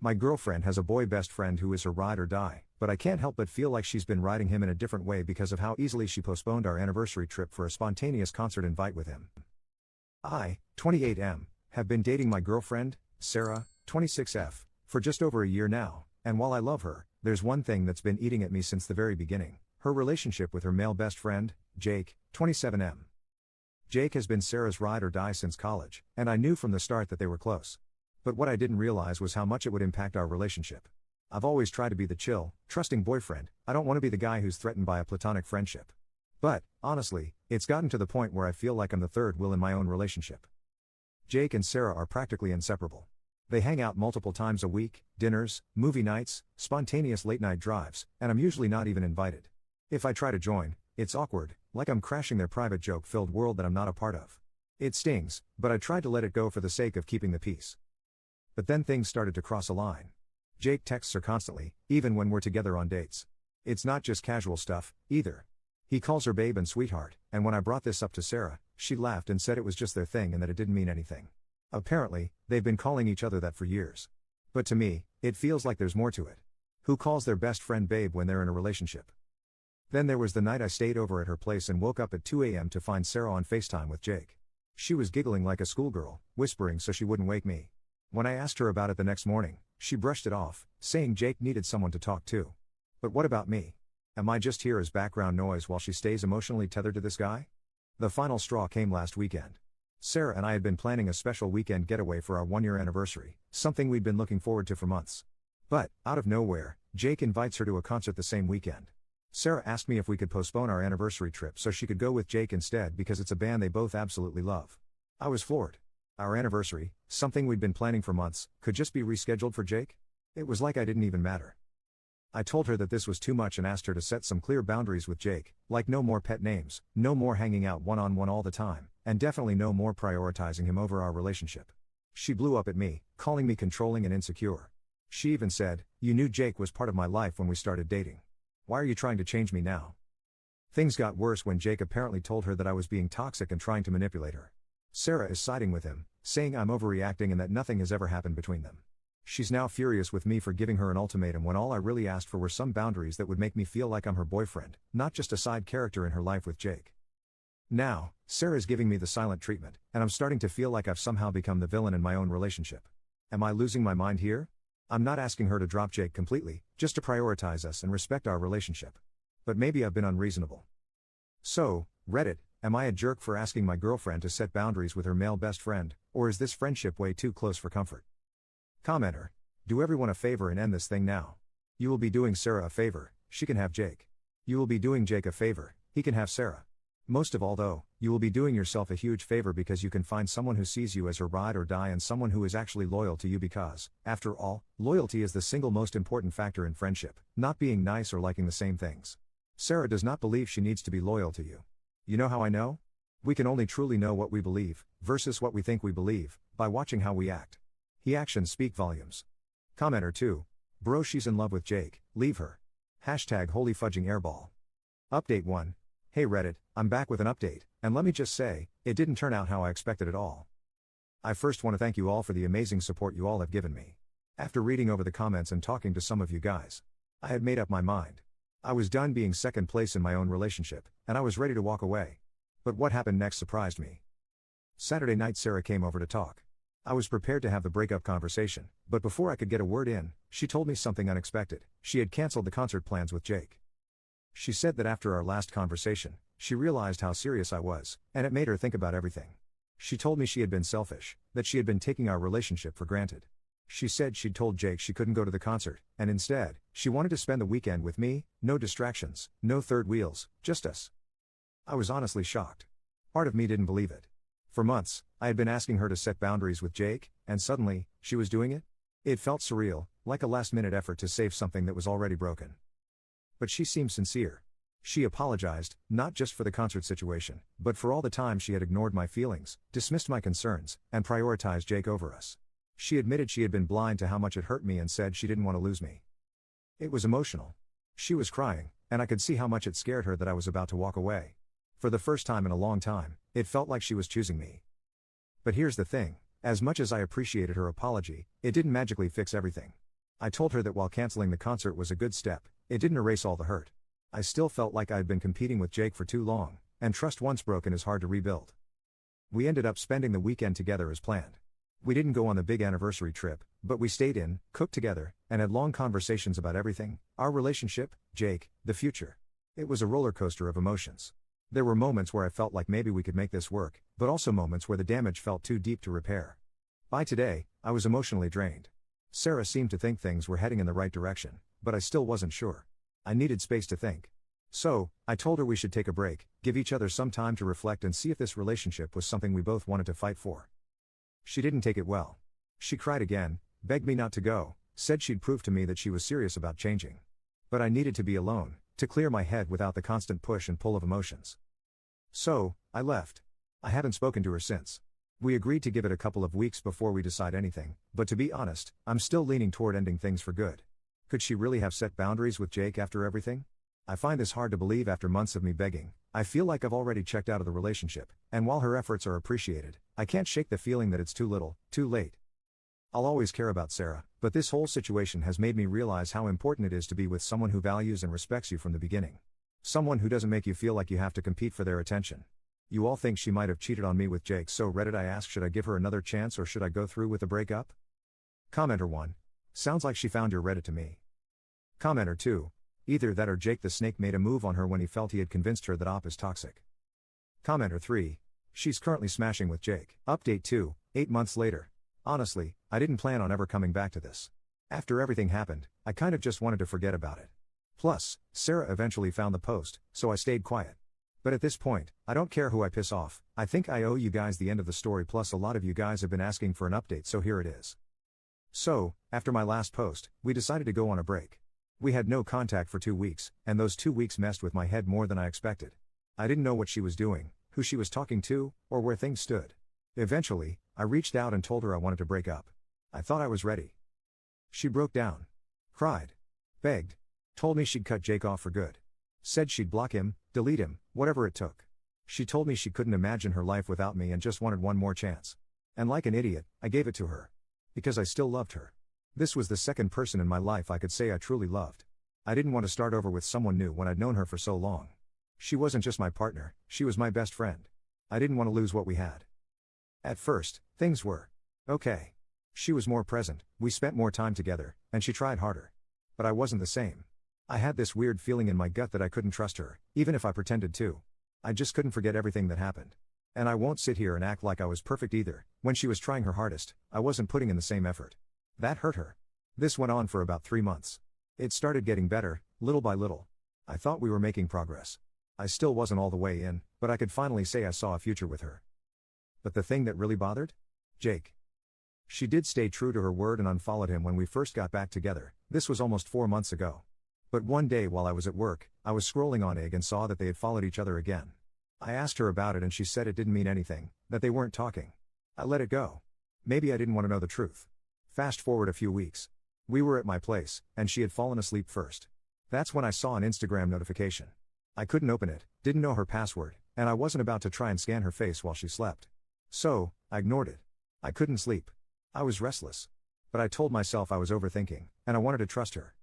My girlfriend has a boy best friend who is her ride or die, but I can't help but feel like she's been riding him in a different way because of how easily she postponed our anniversary trip for a spontaneous concert invite with him. I, 28M, have been dating my girlfriend, Sarah, 26F, for just over a year now, and while I love her, there's one thing that's been eating at me since the very beginning: her relationship with her male best friend, Jake, 27M. Jake has been Sarah's ride or die since college, and I knew from the start that they were close. But what I didn't realize was how much it would impact our relationship. I've always tried to be the chill, trusting boyfriend. I don't want to be the guy who's threatened by a platonic friendship. But, honestly, it's gotten to the point where I feel like I'm the third wheel in my own relationship. Jake and Sarah are practically inseparable. They hang out multiple times a week, dinners, movie nights, spontaneous late-night drives, and I'm usually not even invited. If I try to join, it's awkward, like I'm crashing their private joke-filled world that I'm not a part of. It stings, but I tried to let it go for the sake of keeping the peace. But then things started to cross a line. Jake texts her constantly, even when we're together on dates. It's not just casual stuff, either. He calls her babe and sweetheart, and when I brought this up to Sarah, she laughed and said it was just their thing and that it didn't mean anything. Apparently, they've been calling each other that for years. But to me, it feels like there's more to it. Who calls their best friend babe when they're in a relationship? Then there was the night I stayed over at her place and woke up at 2 a.m. to find Sarah on FaceTime with Jake. She was giggling like a schoolgirl, whispering so she wouldn't wake me. When I asked her about it the next morning, she brushed it off, saying Jake needed someone to talk to. But what about me? Am I just here as background noise while she stays emotionally tethered to this guy? The final straw came last weekend. Sarah and I had been planning a special weekend getaway for our 1-year anniversary, something we'd been looking forward to for months. But, out of nowhere, Jake invites her to a concert the same weekend. Sarah asked me if we could postpone our anniversary trip so she could go with Jake instead because it's a band they both absolutely love. I was floored. Our anniversary, something we'd been planning for months, could just be rescheduled for Jake? It was like I didn't even matter. I told her that this was too much and asked her to set some clear boundaries with Jake, like no more pet names, no more hanging out one-on-one all the time, and definitely no more prioritizing him over our relationship. She blew up at me, calling me controlling and insecure. She even said, "You knew Jake was part of my life when we started dating. Why are you trying to change me now?" Things got worse when Jake apparently told her that I was being toxic and trying to manipulate her. Sarah is siding with him, saying I'm overreacting and that nothing has ever happened between them. She's now furious with me for giving her an ultimatum when all I really asked for were some boundaries that would make me feel like I'm her boyfriend, not just a side character in her life with Jake. Now, Sarah's giving me the silent treatment, and I'm starting to feel like I've somehow become the villain in my own relationship. Am I losing my mind here? I'm not asking her to drop Jake completely, just to prioritize us and respect our relationship. But maybe I've been unreasonable. So, Reddit, am I a jerk for asking my girlfriend to set boundaries with her male best friend, or is this friendship way too close for comfort? Commenter, do everyone a favor and end this thing now. You will be doing Sarah a favor, she can have Jake. You will be doing Jake a favor, he can have Sarah. Most of all though, you will be doing yourself a huge favor because you can find someone who sees you as her ride or die and someone who is actually loyal to you because, after all, loyalty is the single most important factor in friendship, not being nice or liking the same things. Sarah does not believe she needs to be loyal to you. You know how I know? We can only truly know what we believe, versus what we think we believe, by watching how we act. He actions speak volumes. Commenter 2. Bro, she's in love with Jake, leave her. Hashtag holy fudging airball. Update 1. Hey Reddit, I'm back with an update, and let me just say, it didn't turn out how I expected at all. I first want to thank you all for the amazing support you all have given me. After reading over the comments and talking to some of you guys, I had made up my mind. I was done being second place in my own relationship, and I was ready to walk away. But what happened next surprised me. Saturday night Sarah came over to talk. I was prepared to have the breakup conversation, but before I could get a word in, she told me something unexpected. She had canceled the concert plans with Jake. She said that after our last conversation, she realized how serious I was, and it made her think about everything. She told me she had been selfish, that she had been taking our relationship for granted. She said she'd told Jake she couldn't go to the concert, and instead, she wanted to spend the weekend with me, no distractions, no third wheels, just us. I was honestly shocked. Part of me didn't believe it. For months, I had been asking her to set boundaries with Jake, and suddenly, she was doing it? It felt surreal, like a last-minute effort to save something that was already broken. But she seemed sincere. She apologized, not just for the concert situation, but for all the time she had ignored my feelings, dismissed my concerns, and prioritized Jake over us. She admitted she had been blind to how much it hurt me and said she didn't want to lose me. It was emotional. She was crying, and I could see how much it scared her that I was about to walk away. For the first time in a long time, it felt like she was choosing me. But here's the thing, as much as I appreciated her apology, it didn't magically fix everything. I told her that while canceling the concert was a good step, it didn't erase all the hurt. I still felt like I had been competing with Jake for too long, and trust once broken is hard to rebuild. We ended up spending the weekend together as planned. We didn't go on the big anniversary trip, but we stayed in, cooked together, and had long conversations about everything: our relationship, Jake, the future. It was a roller coaster of emotions. There were moments where I felt like maybe we could make this work, but also moments where the damage felt too deep to repair. By today, I was emotionally drained. Sarah seemed to think things were heading in the right direction, but I still wasn't sure. I needed space to think. So, I told her we should take a break, give each other some time to reflect and see if this relationship was something we both wanted to fight for. She didn't take it well. She cried again, begged me not to go, said she'd prove to me that she was serious about changing. But I needed to be alone, to clear my head without the constant push and pull of emotions. So, I left. I haven't spoken to her since. We agreed to give it a couple of weeks before we decide anything, but to be honest, I'm still leaning toward ending things for good. Could she really have set boundaries with Jake after everything? I find this hard to believe after months of me begging. I feel like I've already checked out of the relationship, and while her efforts are appreciated, I can't shake the feeling that it's too little, too late. I'll always care about Sarah, but this whole situation has made me realize how important it is to be with someone who values and respects you from the beginning. Someone who doesn't make you feel like you have to compete for their attention. You all think she might have cheated on me with Jake, so Reddit I asked, should I give her another chance or should I go through with the breakup? Commenter 1. Sounds like she found your Reddit to me. Commenter 2. Either that or Jake the Snake made a move on her when he felt he had convinced her that Op is toxic. Commenter 3. She's currently smashing with Jake. Update 2, 8 months later. Honestly, I didn't plan on ever coming back to this. After everything happened, I kind of just wanted to forget about it. Plus, Sarah eventually found the post, so I stayed quiet. But at this point, I don't care who I piss off. I think I owe you guys the end of the story, plus a lot of you guys have been asking for an update, so here it is. So, after my last post, we decided to go on a break. We had no contact for 2 weeks, and those 2 weeks messed with my head more than I expected. I didn't know what she was doing, who she was talking to, or where things stood. Eventually, I reached out and told her I wanted to break up. I thought I was ready. She broke down. Cried. Begged. Told me she'd cut Jake off for good. Said she'd block him, delete him, whatever it took. She told me she couldn't imagine her life without me and just wanted one more chance. And like an idiot, I gave it to her. Because I still loved her. This was the second person in my life I could say I truly loved. I didn't want to start over with someone new when I'd known her for so long. She wasn't just my partner, she was my best friend. I didn't want to lose what we had. At first, things were okay. She was more present, we spent more time together, and she tried harder. But I wasn't the same. I had this weird feeling in my gut that I couldn't trust her, even if I pretended to. I just couldn't forget everything that happened. And I won't sit here and act like I was perfect either. When she was trying her hardest, I wasn't putting in the same effort. That hurt her. This went on for about 3 months. It started getting better, little by little. I thought we were making progress. I still wasn't all the way in, but I could finally say I saw a future with her. But the thing that really bothered? Jake. She did stay true to her word and unfollowed him when we first got back together. This was almost 4 months ago. But one day while I was at work, I was scrolling on Egg and saw that they had followed each other again. I asked her about it and she said it didn't mean anything, that they weren't talking. I let it go. Maybe I didn't want to know the truth. Fast forward a few weeks. We were at my place, and she had fallen asleep first. That's when I saw an Instagram notification. I couldn't open it, didn't know her password, and I wasn't about to try and scan her face while she slept. So, I ignored it. I couldn't sleep. I was restless. But I told myself I was overthinking, and I wanted to trust her.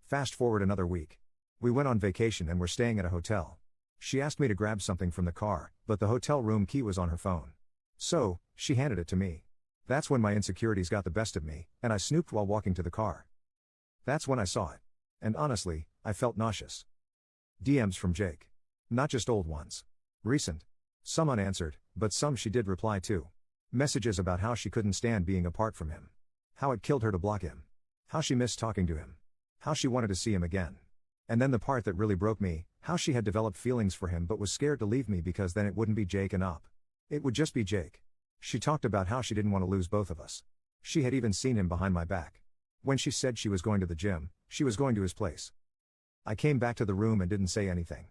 Fast forward another week. We went on vacation and were staying at a hotel. She asked me to grab something from the car, but the hotel room key was on her phone. So, she handed it to me. That's when my insecurities got the best of me, and I snooped while walking to the car. That's when I saw it. And honestly, I felt nauseous. DMs from Jake. Not just old ones. Recent. Some unanswered, but some she did reply to. Messages about how she couldn't stand being apart from him. How it killed her to block him. How she missed talking to him. How she wanted to see him again. And then the part that really broke me, how she had developed feelings for him but was scared to leave me because then it wouldn't be Jake and Op. It would just be Jake. She talked about how she didn't want to lose both of us. She had even seen him behind my back. When she said she was going to the gym, she was going to his place. I came back to the room and didn't say anything.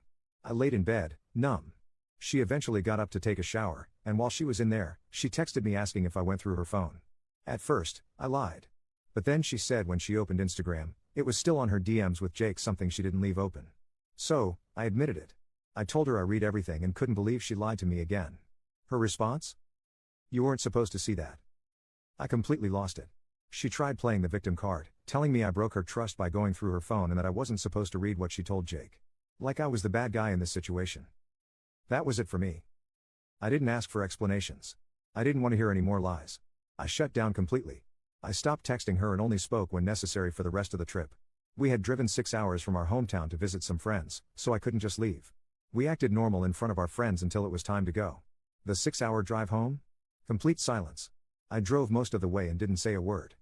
I laid in bed, numb. She eventually got up to take a shower, and while she was in there, she texted me asking if I went through her phone. At first, I lied. But then she said when she opened Instagram, it was still on her DMs with Jake, something she didn't leave open. So, I admitted it. I told her I read everything and couldn't believe she lied to me again. Her response? You weren't supposed to see that. I completely lost it. She tried playing the victim card, telling me I broke her trust by going through her phone and that I wasn't supposed to read what she told Jake. Like I was the bad guy in this situation. That was it for me. I didn't ask for explanations. I didn't want to hear any more lies. I shut down completely. I stopped texting her and only spoke when necessary for the rest of the trip. We had driven 6 hours from our hometown to visit some friends, so I couldn't just leave. We acted normal in front of our friends until it was time to go. The 6-hour drive home? Complete silence. I drove most of the way and didn't say a word.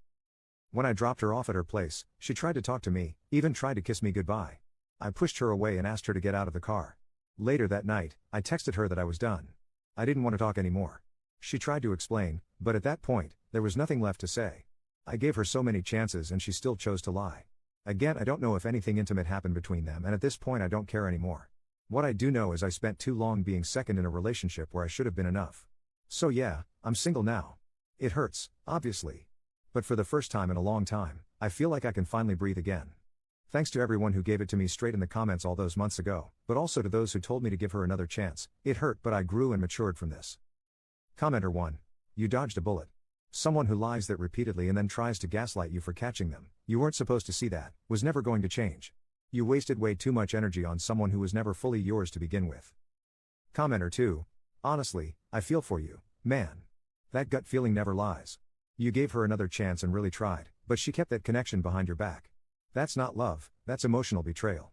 When I dropped her off at her place, she tried to talk to me, even tried to kiss me goodbye. I pushed her away and asked her to get out of the car. Later that night, I texted her that I was done. I didn't want to talk anymore. She tried to explain, but at that point, there was nothing left to say. I gave her so many chances and she still chose to lie. Again, I don't know if anything intimate happened between them, and at this point I don't care anymore. What I do know is I spent too long being second in a relationship where I should have been enough. So yeah, I'm single now. It hurts, obviously. But for the first time in a long time, I feel like I can finally breathe again. Thanks to everyone who gave it to me straight in the comments all those months ago, but also to those who told me to give her another chance. It hurt, but I grew and matured from this. Commenter 1. You dodged a bullet. Someone who lies that repeatedly and then tries to gaslight you for catching them. You weren't supposed to see that, was never going to change. You wasted way too much energy on someone who was never fully yours to begin with. Commenter 2. Honestly, I feel for you, man. That gut feeling never lies. You gave her another chance and really tried, but she kept that connection behind your back. That's not love, that's emotional betrayal.